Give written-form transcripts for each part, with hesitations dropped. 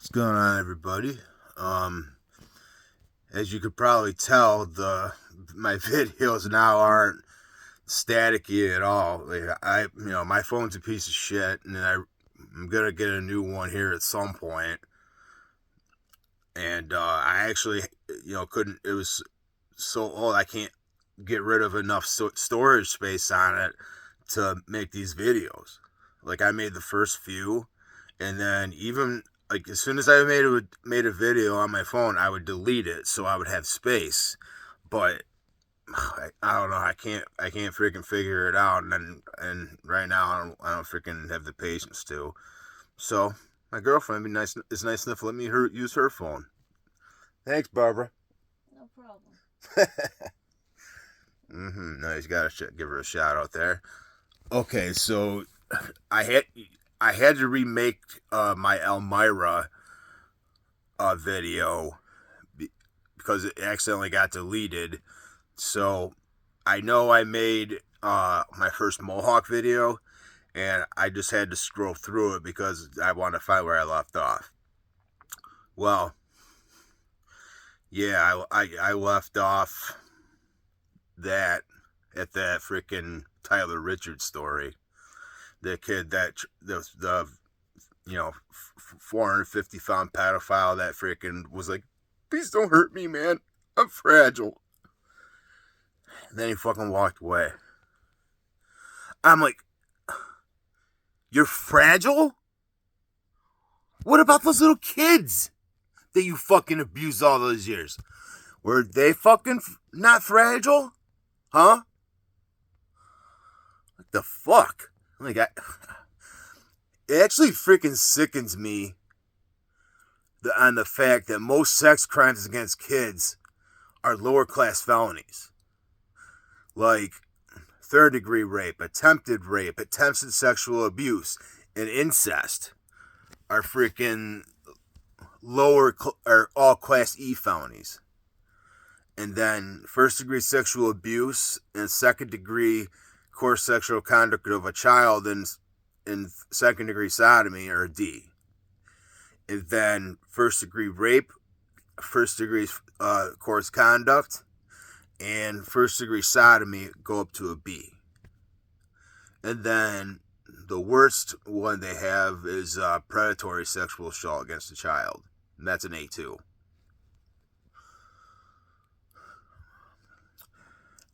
What's going on, everybody? As you could probably tell, my videos now aren't staticky at all. My phone's a piece of shit, and I'm gonna get a new one here at some point. And I actually, couldn't. It was so old I can't get rid of enough storage space on it to make these videos. Like I made the first few, and then even like as soon as I made a video on my phone, I would delete it so I would have space. But I don't know. I can't freaking figure it out, and right now I don't freaking have the patience to. So my girlfriend is nice enough to let me use her phone. Thanks, Barbara. No problem. Nice. Gotta give her a shout out there. Okay, so I had I had to remake my Elmira video because it accidentally got deleted. So I know I made my first Mohawk video, and I just had to scroll through it because I wanted to find where I left off. Well, yeah, I left off that at that freaking Tyler Richards story. The kid that the 450-pound pedophile that freaking was like, please don't hurt me, man. I'm fragile. And then he fucking walked away. I'm like, you're fragile? What about those little kids that you fucking abused all those years? Were they fucking not fragile? Huh? What the fuck? Like, it actually freaking sickens me on the fact that most sex crimes against kids are lower class felonies. Like third degree rape, attempted sexual abuse, and incest are freaking or all class E felonies. And then first degree sexual abuse and second degree coarse sexual conduct of a child and second degree sodomy are a D. And then first degree rape, first degree coarse conduct, and first degree sodomy go up to a B. And then the worst one they have is predatory sexual assault against a child, and that's an A2.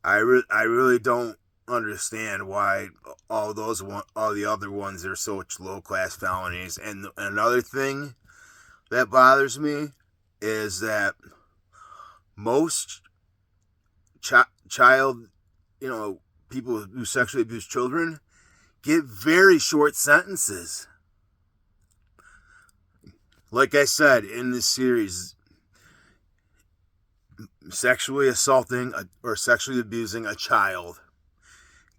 I really don't understand why all the other ones are such low class felonies. And another thing that bothers me is that most child, people who sexually abuse children get very short sentences. Like I said in this series, sexually assaulting or sexually abusing a child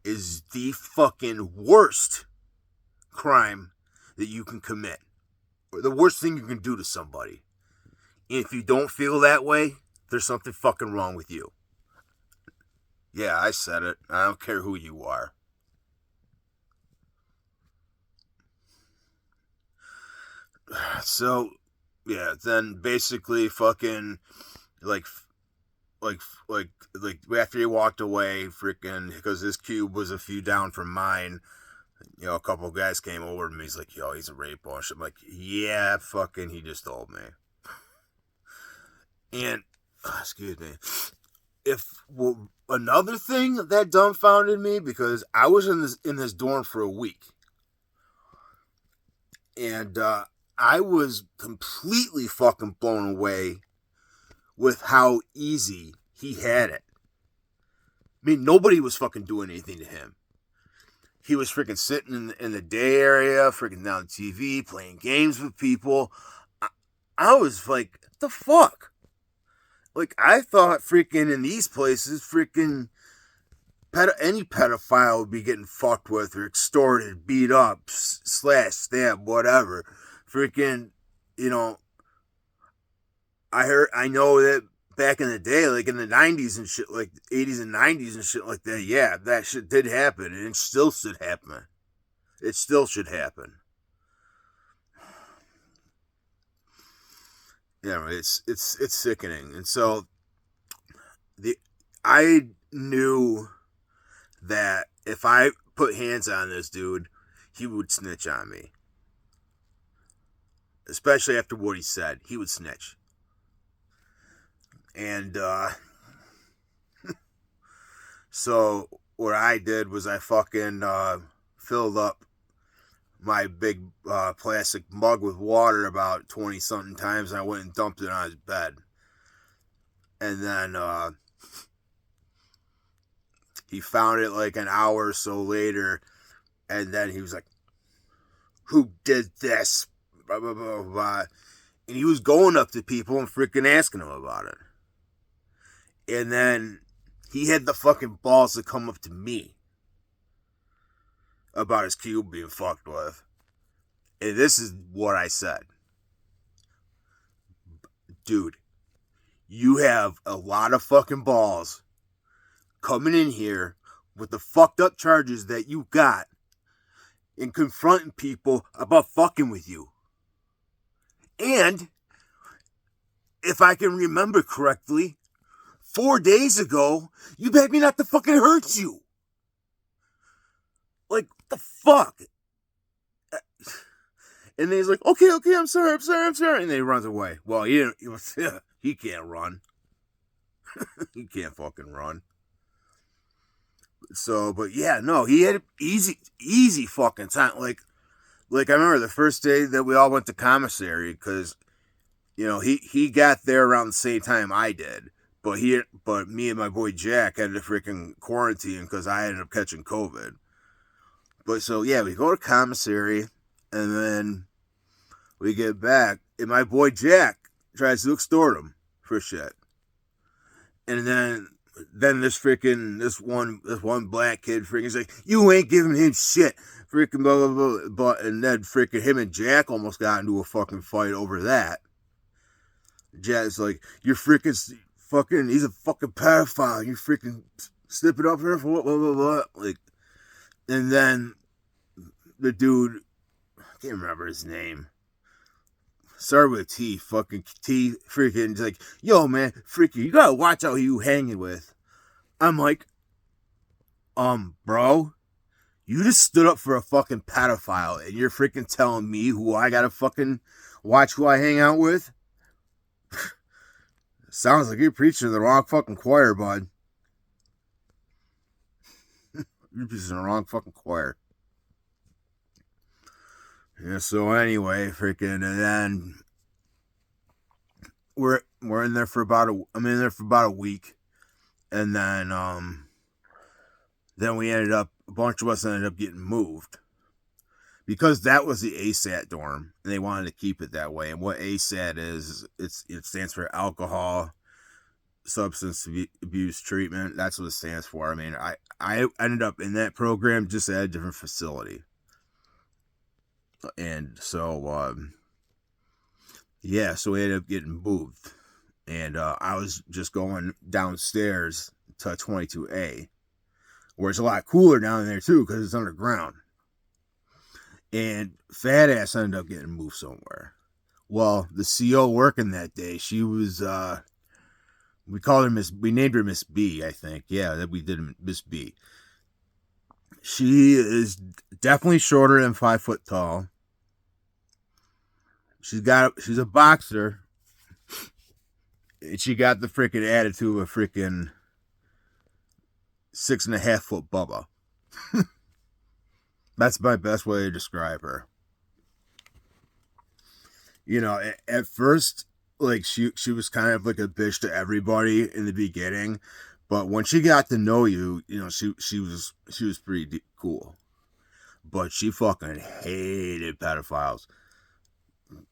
is the fucking worst crime that you can commit, or the worst thing you can do to somebody. And if you don't feel that way, there's something fucking wrong with you. Yeah, I said it. I don't care who you are. So, yeah, then basically fucking like after he walked away, freaking, because this cube was a few down from mine, a couple of guys came over to me. He's like, yo, he's a rape bush. I'm like, yeah, fucking, he just told me. And, excuse me, another thing that dumbfounded me, because I was in this dorm for a week, and I was completely fucking blown away with how easy he had it. I mean, nobody was fucking doing anything to him. He was freaking sitting in the day area, freaking down the TV, playing games with people. I was like, what the fuck? Like, I thought freaking in these places, freaking any pedophile would be getting fucked with or extorted, beat up, slash, stab, whatever. Freaking, I know that back in the day, like in the 90s and shit, like 80s and 90s and shit like that, yeah, that shit did happen, and it still should happen. It still should happen. it's sickening. And so I knew that if I put hands on this dude, he would snitch on me. Especially after what he said, he would snitch. And so what I did was I fucking filled up my big plastic mug with water about 20 something times, and I went and dumped it on his bed. And then he found it like an hour or so later, and then he was like, "Who did this?" Blah, blah, blah, blah. And he was going up to people and freaking asking them about it. And then he had the fucking balls to come up to me about his cube being fucked with. And this is what I said. Dude, you have a lot of fucking balls coming in here with the fucked up charges that you got and confronting people about fucking with you. And if I can remember correctly, 4 days ago, you begged me not to fucking hurt you. Like, what the fuck? And then he's like, okay, I'm sorry. And then he runs away. Well, he can't run. He can't fucking run. So, but yeah, no, he had easy fucking time. Like I remember the first day that we all went to commissary, because, you know, he got there around the same time I did. But me and my boy Jack had to freaking quarantine because I ended up catching COVID. But so, yeah, we go to commissary, and then we get back, and my boy Jack tries to extort him for shit. And then this one black kid freaking like, you ain't giving him shit. Freaking blah, blah, blah. And then freaking him and Jack almost got into a fucking fight over that. Jack's like, you're freaking fucking, he's a fucking pedophile. You freaking snip it up here for what, blah, blah, blah. Like, and then the dude, I can't remember his name. Started with T, fucking T, freaking, like, yo, man, freaking, you gotta watch out who you hanging with. I'm like, bro, you just stood up for a fucking pedophile, and you're freaking telling me who I gotta fucking watch who I hang out with? Sounds like you're preaching to the wrong fucking choir, bud. You're preaching to the wrong fucking choir. Yeah, so anyway, freaking, and then we're in there for about a week, and then we a bunch of us ended up getting moved, because that was the ASAT dorm, and they wanted to keep it that way. And what ASAT is, it stands for Alcohol Substance Abuse Treatment. That's what it stands for. I mean, I ended up in that program just at a different facility. And so, yeah, so we ended up getting moved. And I was just going downstairs to 22A, where it's a lot cooler down there, too, because it's underground. And Fat Ass ended up getting moved somewhere. Well, the CO working that day, she was, we named her Miss B, I think. Yeah, that we did Miss B. She is definitely shorter than 5 foot tall. She's a boxer. And she got the freaking attitude of a freaking 6.5 foot Bubba. That's my best way to describe her. You know, at first, like, she was kind of like a bitch to everybody in the beginning, but when she got to know you, you know, she was pretty cool. But she fucking hated pedophiles.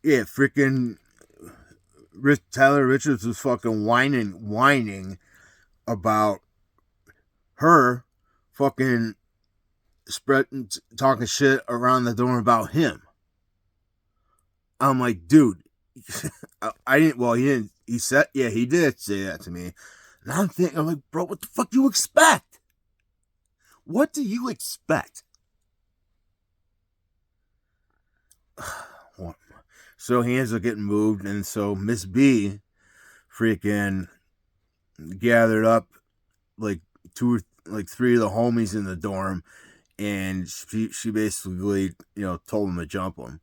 Yeah, freaking Tyler Richards was fucking whining about her fucking talking shit around the door about him. I'm like, dude, I didn't. Well, he didn't. He said, yeah, he did say that to me. And I'm like, bro, what the fuck do you expect? What do you expect? So he ends up getting moved, and so Miss B freaking gathered up like three of the homies in the dorm, and she basically, told him to jump him.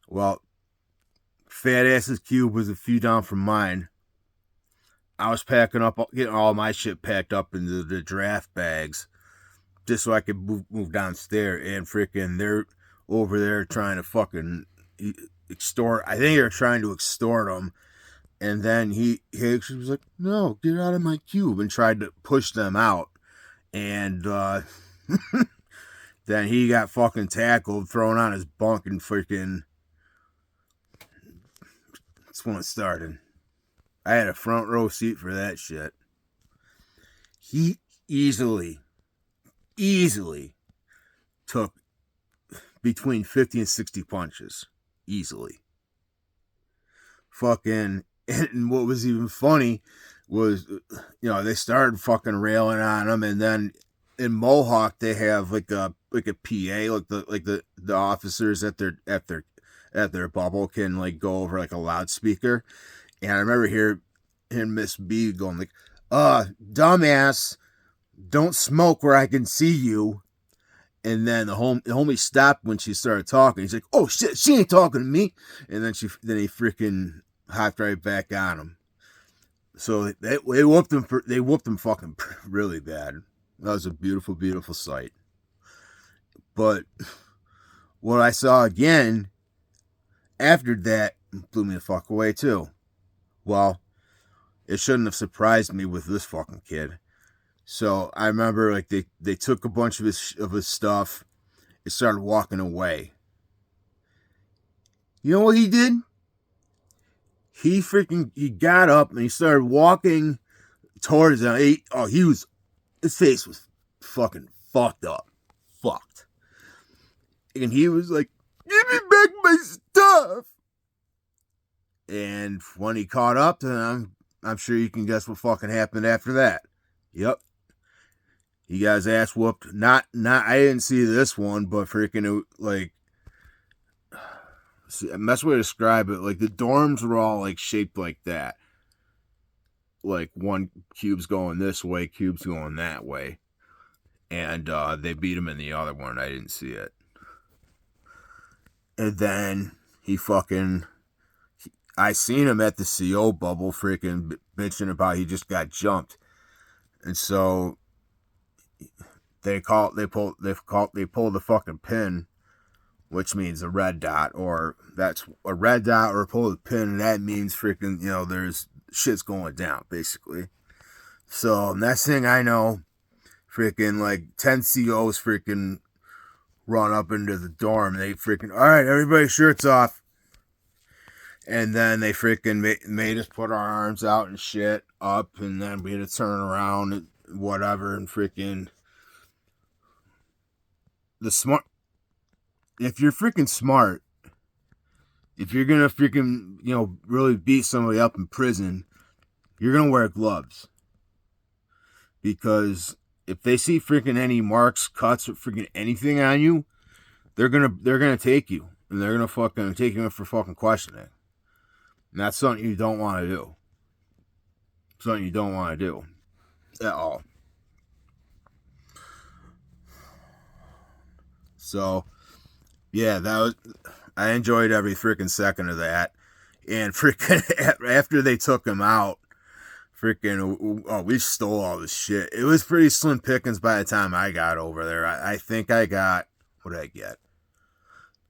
Well, Fat Ass's cube was a few down from mine. I was packing up, getting all my shit packed up into the draft bags, just so I could move downstairs. And freaking, they're over there trying to fucking extort. I think they're trying to extort him. And then he actually was like, "No, get out of my cube," and tried to push them out. And then he got fucking tackled, thrown on his bunk, and freaking. That's when it started. I had a front row seat for that shit. He easily took between 50 and 60 punches. Easily. Fucking, and what was even funny was, they started fucking railing on him, and then in Mohawk they have like a PA, like the officers at their bubble can like go over like a loudspeaker. And I remember hearing Miss B going like, dumbass, don't smoke where I can see you. And then the homie stopped when she started talking. He's like, "Oh shit, she ain't talking to me." And then he freaking hopped right back on him. So they whooped him fucking really bad. That was a beautiful, beautiful sight. But what I saw again after that blew me the fuck away too. Well, it shouldn't have surprised me with this fucking kid. So I remember like they took a bunch of his stuff and started walking away. You know what he did? He got up and he started walking towards them. His face was fucking fucked up. Fucked. And he was like, "Give me back my stuff." And when he caught up to them, I'm sure you can guess what fucking happened after that. Yep. He got his ass whooped. Not. I didn't see this one, but freaking like, the best way to describe it, like the dorms were all like shaped like that. Like one cube's going this way, cube's going that way, and they beat him in the other one. I didn't see it. And then I seen him at the CO bubble, freaking bitching about he just got jumped, and so they pulled the fucking pin, which means a red dot, or that's a red dot, or pull the pin, and that means freaking, there's shit's going down, basically. So next thing I know, freaking like 10 COs freaking run up into the dorm, and they freaking, "All right, everybody shirts off." And then they freaking made us put our arms out and shit up, and then we had to turn around and whatever, and freaking if you're freaking smart, if you're gonna freaking, really beat somebody up in prison, you're gonna wear gloves. Because if they see freaking any marks, cuts, or freaking anything on you, they're gonna take you, and they're gonna fucking take you in for fucking questioning. And that's something you don't want to do. Something you don't want to do at all. So, yeah, I enjoyed every freaking second of that. And freaking after they took him out, freaking, we stole all this shit. It was pretty slim pickings by the time I got over there. I think I got, what did I get?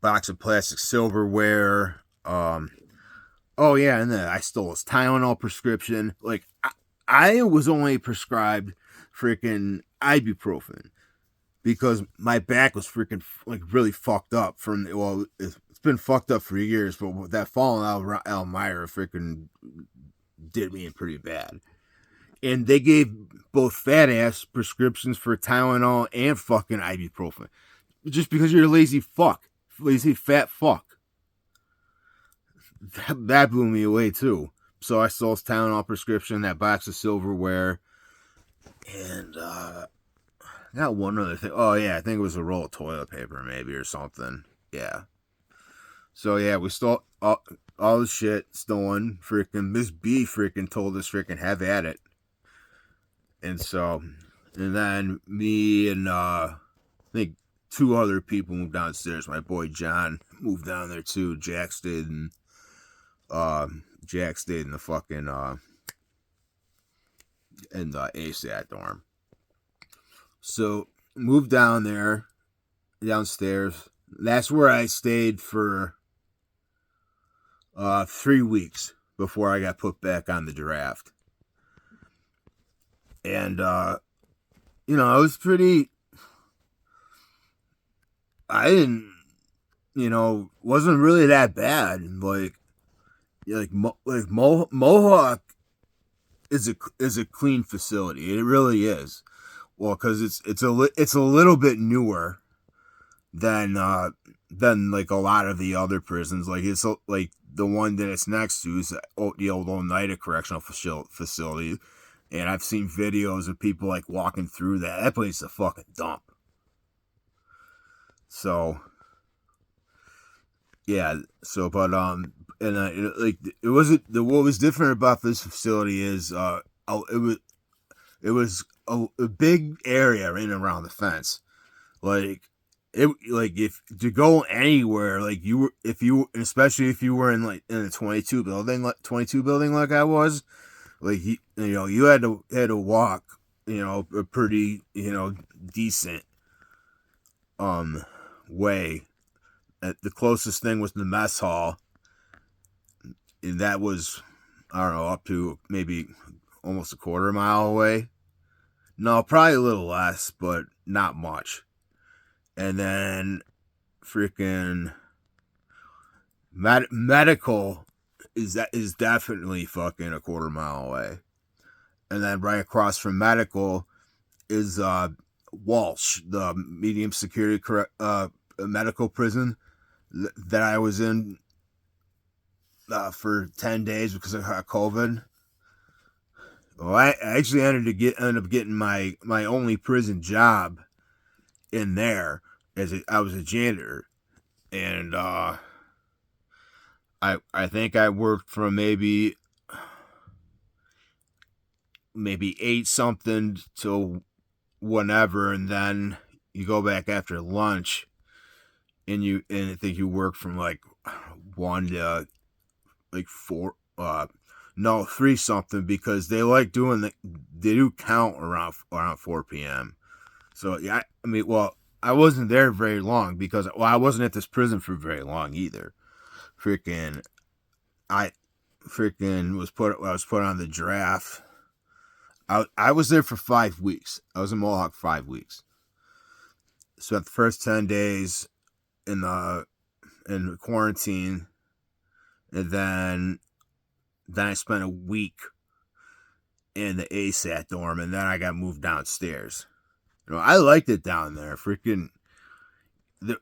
Box of plastic silverware. Oh yeah, and then I stole his Tylenol prescription. Like, I was only prescribed freaking ibuprofen because my back was freaking like really fucked up it's been fucked up for years, but that falling out of Elmira freaking did me in pretty bad. And they gave both fat ass prescriptions for Tylenol and fucking ibuprofen. Just because you're a lazy fat fuck. That blew me away too. So I stole his Tylenol prescription, that box of silverware, and I got one other thing. Oh yeah, I think it was a roll of toilet paper maybe or something. Yeah. So yeah, we stole all the shit stolen. Freaking Miss B freaking told us freaking have at it. And so, and then me and I think two other people moved downstairs. My boy John moved down there too. Jack stayed in the fucking in the ASAT dorm. So moved down there, downstairs. That's where I stayed for 3 weeks before I got put back on the draft. And it was pretty. I didn't, wasn't really that bad. Mohawk is a clean facility. It really is. Well, because it's a little bit newer than like a lot of the other prisons. Like it's like the one that it's next to is the old Oneida Correctional Facility, and I've seen videos of people like walking through that. That place is a fucking dump. So yeah, but it wasn't what was different about this facility is it was a big area in and around the fence. If to go anywhere, especially if you were in a 22 building like I was, you had to walk, a pretty, decent way. The closest thing was the mess hall, and that was, I don't know, up to maybe almost a quarter mile away. No, probably a little less, but not much. And then freaking medical is definitely fucking a quarter mile away. And then right across from medical is Walsh, the medium security medical prison that I was in for 10 days because of COVID. Well, I actually ended up getting my only prison job in there I was a janitor, and I think I worked from maybe 8 something till whenever, and then you go back after lunch, and I think you work from like 1 to like 4. No, 3 something, because they like they do count around 4 p.m. So yeah, I wasn't there very long because I wasn't at this prison for very long either. I was put on the draft. I was there for 5 weeks. I was in Mohawk 5 weeks. Spent the first 10 days in quarantine, and then I spent a week in the ASAT dorm, and then I got moved downstairs. I liked it down there.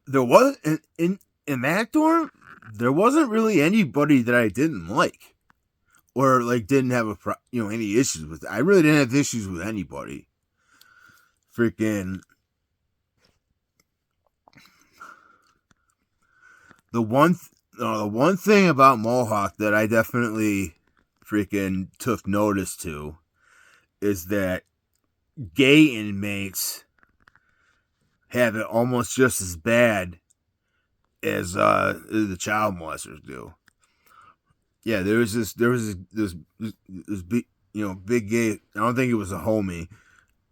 There wasn't in that dorm. There wasn't really anybody that I didn't like, or like didn't have any issues with. I really didn't have issues with anybody. The one thing about Mohawk that I definitely took notice to is that gay inmates have it almost just as bad as the child molesters do. Yeah, there was this big, big gay. I don't think it was a homie,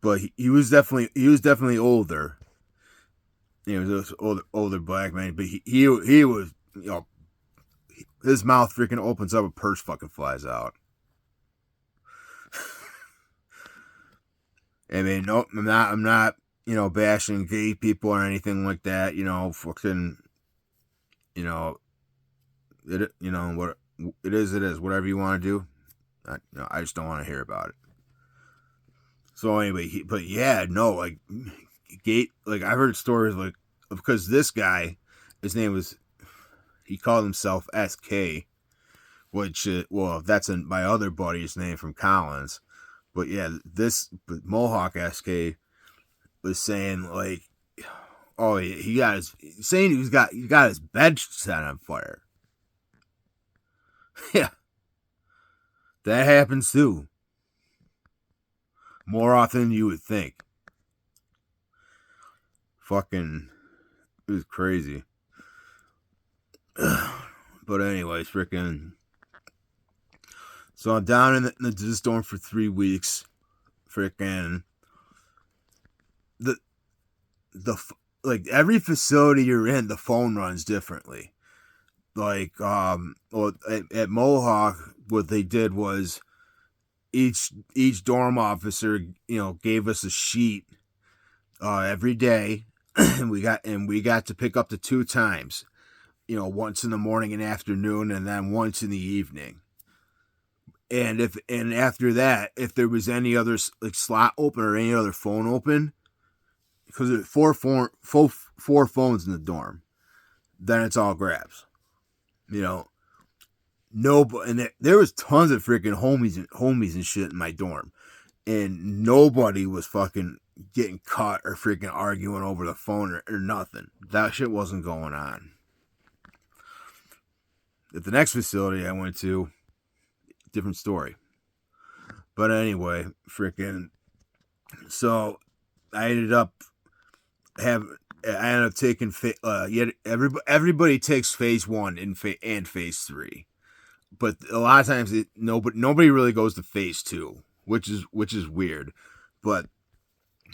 but he was definitely older. He was this older black man, but he was, his mouth freaking opens up, a purse fucking flies out. I mean, no, I'm not, bashing gay people or anything like that. Fucking, what it is. Whatever you want to do, I just don't want to hear about it. So anyway, gay. Like I heard stories because this guy, his name was, he called himself SK, which that's my other buddy's name from Collins. But yeah, Mohawk SK was saying Oh, he got his saying he got his bed set on fire. Yeah, that happens too. More often than you would think. Fucking, it was crazy. But anyways, freaking. So I'm down in the storm for 3 weeks. Freaking the like every facility you're in, the phone runs differently. Like well, at Mohawk, what they did was each dorm officer, gave us a sheet every day, and we got to pick up the 2 times. Once in the morning and afternoon, and then once in the evening. And after that, if there was any other like slot open or any other phone open, because there's four phones in the dorm, then it's all grabs. Nobody, and there was tons of freaking homies and shit in my dorm, and nobody was fucking getting caught or freaking arguing over the phone or nothing. That shit wasn't going on. At the next facility I went to, different story. But anyway, freaking. So I ended up taking everybody takes phase 1 and phase 3, but a lot of times nobody really goes to phase 2, which is weird. But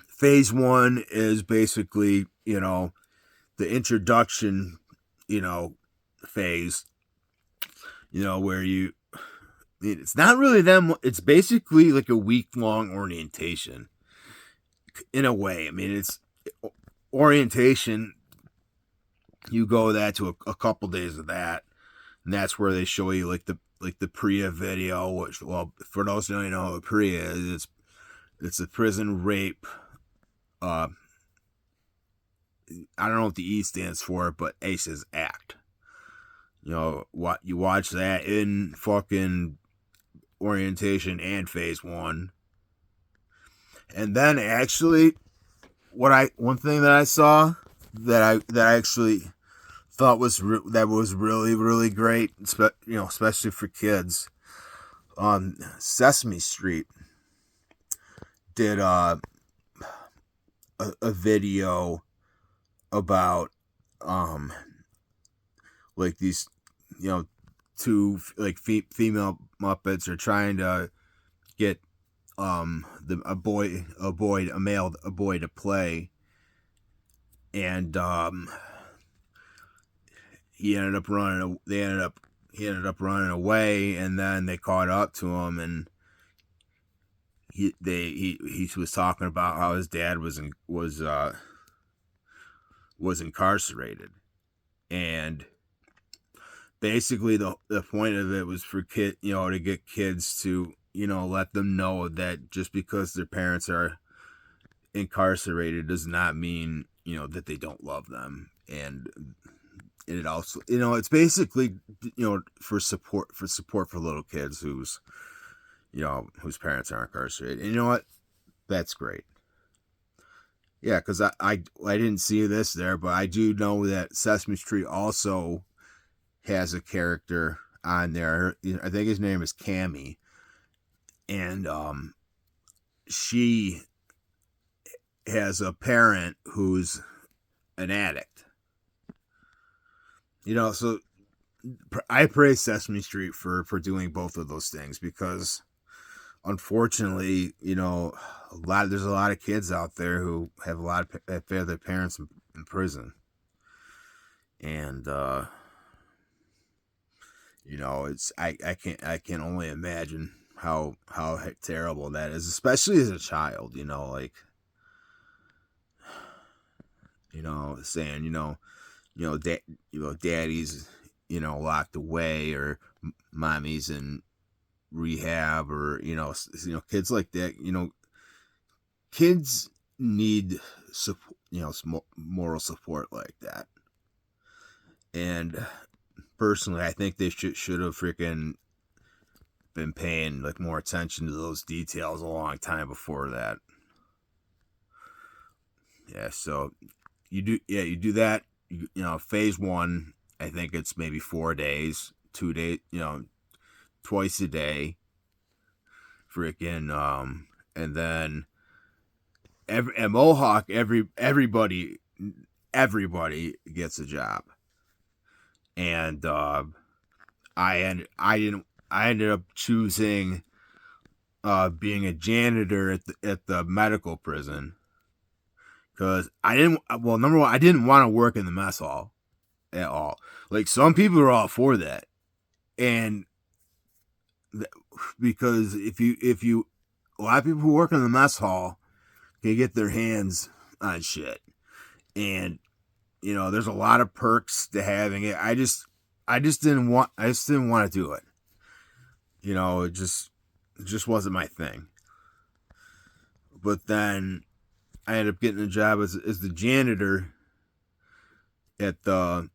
phase 1 is basically the introduction phase, where it's not really them. It's basically like a week-long orientation in a way. I mean, it's orientation. You go to a couple days of that, and that's where they show you like the PREA video, which, well, for those who don't know what PREA is, it's a prison rape. I don't know what the E stands for, but A says act. What you watch that in fucking orientation and phase 1, and then actually, one thing that I saw that I actually thought was really really great, especially for kids. On Sesame Street did a video about like these 2 like female Muppets are trying to get a boy to play, and he ended up running away, and then they caught up to him, and he was talking about how his dad was incarcerated, and basically the point of it was for to get kids to let them know that just because their parents are incarcerated does not mean that they don't love them. And it also it's basically for support for little kids whose parents are incarcerated. And you know what, that's great. Yeah, because I didn't see this there, but I do know that Sesame Street also has a character on there. I think his name is Cammy, and she has a parent who's an addict. So I praise Sesame Street for doing both of those things, because unfortunately, there's a lot of kids out there who have their parents in prison, and it's I can only imagine how terrible that is, especially as a child. Saying daddy's locked away, or mommy's in rehab, or kids like that. Kids need support, moral support like that. And personally, I think they should have freaking been paying like more attention to those details a long time before that. Yeah, so you do that. Phase 1, I think it's maybe 4 days, 2 days, twice a day. Freaking and then at Mohawk, everybody gets a job, and I ended up choosing being a janitor at the medical prison, because number one, I didn't want to work in the mess hall at all. Like, some people are all for that, and because if you a lot of people who work in the mess hall can get their hands on shit, and there's a lot of perks to having it. I just didn't want to do it. It just wasn't my thing. But then I ended up getting a job as the janitor at the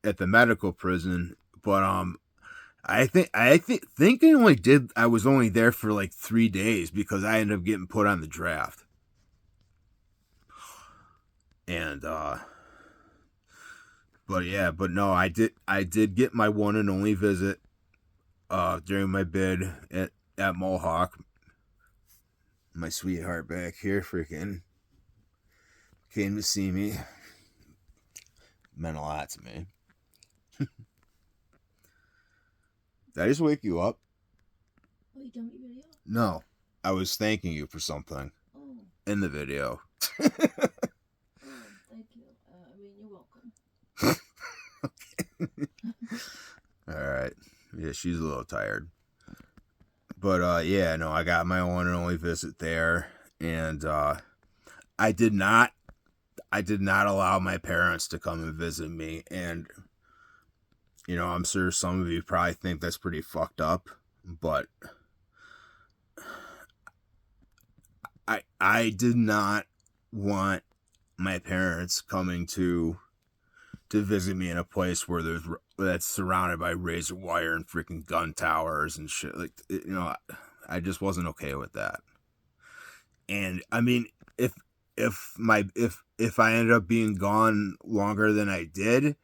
medical prison. But I think I was only there for like 3 days, because I ended up getting put on the draft. And but no, I did get my one and only visit during my bid at Mohawk. My sweetheart back here freaking came to see me. Meant a lot to me. Did I just wake you up? Oh, you done with your video? No, I was thanking you for something. Oh. In the video. Oh, thank you. You're welcome. Alright. Yeah, she's a little tired. But I got my one and only visit there, and I did not allow my parents to come and visit me, and I'm sure some of you probably think that's pretty fucked up, but I did not want my parents coming to visit me in a place where that's surrounded by razor wire and freaking gun towers and shit. Like, I just wasn't okay with that. And I mean, if I ended up being gone longer than I did,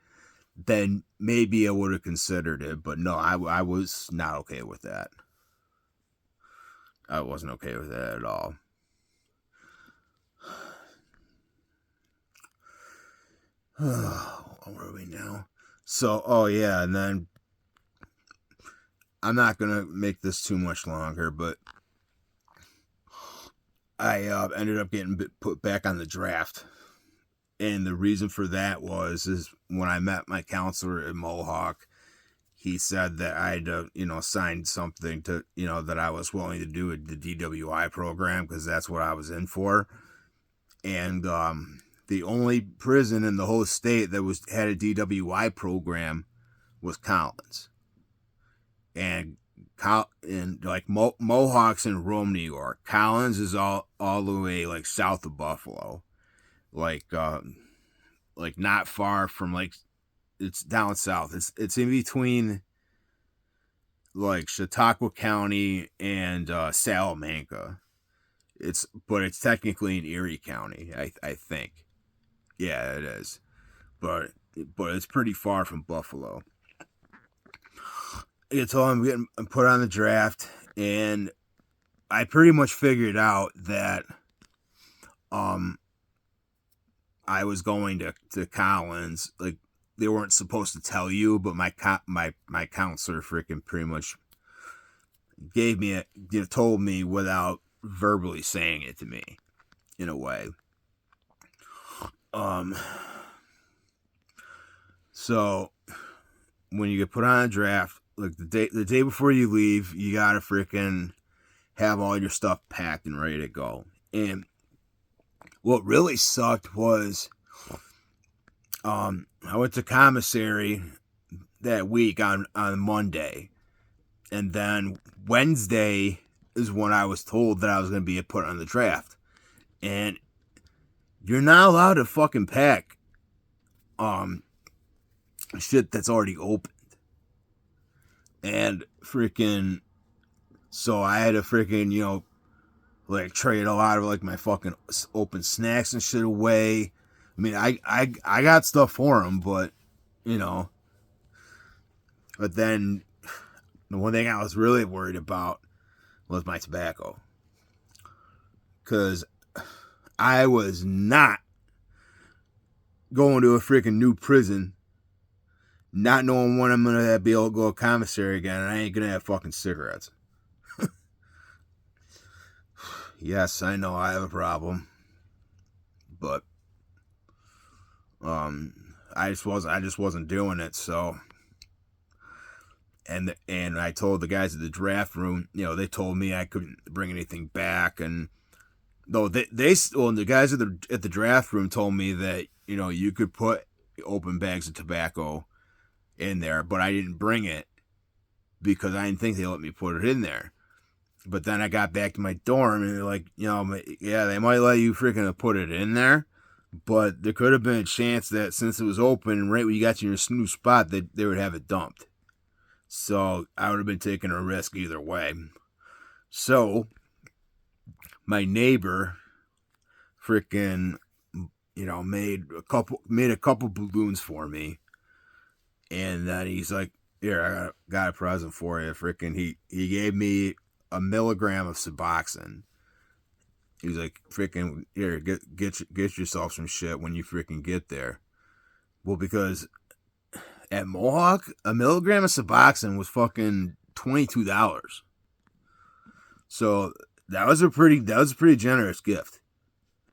then maybe I would have considered it. But no, I was not okay with that. I wasn't okay with that at all. Where are we now? So, and then I'm not gonna make this too much longer, but I ended up getting put back on the draft, and the reason for that is when I met my counselor at Mohawk, he said that I had to, sign something to, that I was willing to do the DWI program, because that's what I was in for, and the only prison in the whole state that had a DWI program was Collins. And like Mohawk's in Rome, New York. Collins is all the way like south of Buffalo. Like not far from, like, it's down south. It's in between like Chautauqua County and Salamanca. But it's technically in Erie County, I think. Yeah, it is. But it's pretty far from Buffalo. So I'm put on the draft, and I pretty much figured out that I was going to Collins. Like, they weren't supposed to tell you, but my counselor freaking pretty much gave me told me without verbally saying it to me, in a way. So when you get put on a draft, like the day before you leave, you gotta freaking have all your stuff packed and ready to go. And what really sucked was, I went to commissary that week on Monday, and then Wednesday is when I was told that I was going to be put on the draft. And you're not allowed to fucking pack shit that's already opened. And freaking, so I had to freaking, like, trade a lot of like my fucking open snacks and shit away. I mean, I got stuff for him, but, you know. But then the one thing I was really worried about was my tobacco. Because I was not going to a freaking new prison, not knowing when I'm going to be able to go to commissary again, and I ain't going to have fucking cigarettes. Yes, I know I have a problem. But I just wasn't doing it, so and I told the guys at the draft room, you know, they told me I couldn't bring anything back, and though the guys at the draft room told me that, you know, you could put open bags of tobacco in there, but I didn't bring it because I didn't think they let me put it in there. But then I got back to my dorm and they're like, you know, yeah, they might let you freaking put it in there, but there could have been a chance that since it was open, right when you got to your new spot, they would have it dumped. So I would have been taking a risk either way. So my neighbor freaking, you know, made a couple balloons for me, and then he's like, "Here, I got a present for you." Freaking, he gave me 1 milligram of Suboxone. He's like, "Freaking, here, get yourself some shit when you freaking get there." Well, because at Mohawk, 1 milligram of Suboxone was fucking $22. So that was a pretty generous gift,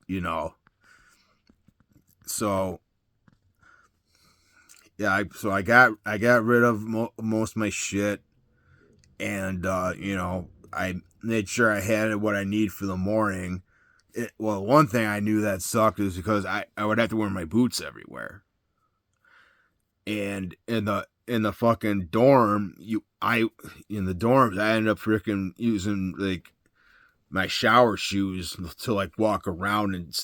you know. So yeah, I got rid of most of my shit, and you know, I made sure I had what I need for the morning. Well, one thing I knew that sucked is because I would have to wear my boots everywhere. And in the fucking dorm, in the dorms, I ended up freaking using like my shower shoes to like walk around and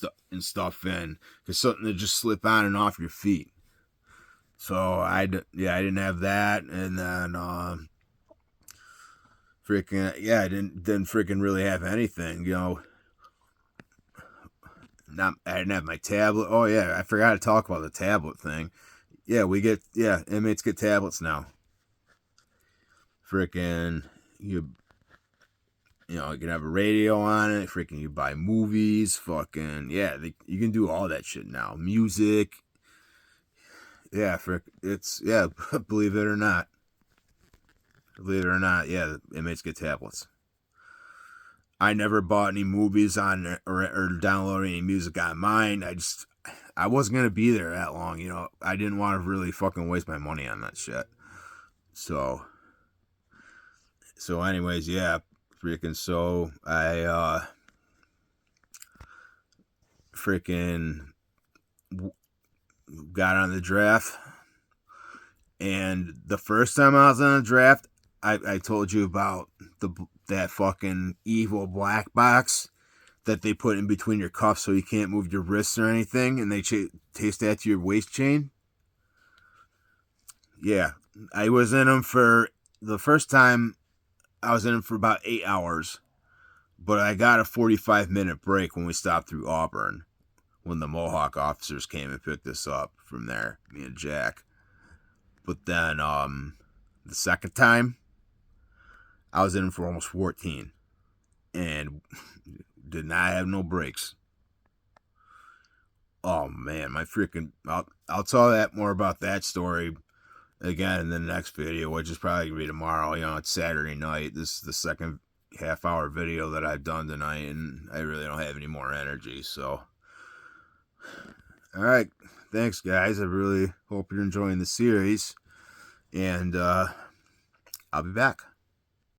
stuff in, because something to just slip on and off your feet. So I didn't have that, and then freaking I didn't freaking really have anything, you know. I didn't have my tablet. Oh yeah, I forgot to talk about the tablet thing. Yeah, inmates get tablets now. Freaking, you know, you can have a radio on it. Freaking, you buy movies. Fucking, yeah, you can do all that shit now. Music. Yeah, yeah, believe it or not. Yeah, inmates get tablets. I never bought any movies on or downloaded any music on mine. I wasn't gonna be there that long, you know. I didn't want to really fucking waste my money on that shit. So anyways, yeah, freaking. So I freaking got on the draft, and the first time I was on the draft, I told you about that fucking evil black box that they put in between your cuffs so you can't move your wrists or anything, and they taste that to your waist chain. Yeah, I was in them for the first time. I was in them for about 8 hours, but I got a 45-minute break when we stopped through Auburn, when the Mohawk officers came and picked us up from there, me and Jack. But then the second time, I was in them for almost 14, and did not have no breaks. Oh man, my freaking! I'll tell that more about that story again in the next video, which is probably gonna be tomorrow. You know, it's Saturday night. This is the second half-hour video that I've done tonight, and I really don't have any more energy. So, all right, thanks guys. I really hope you're enjoying the series, and I'll be back.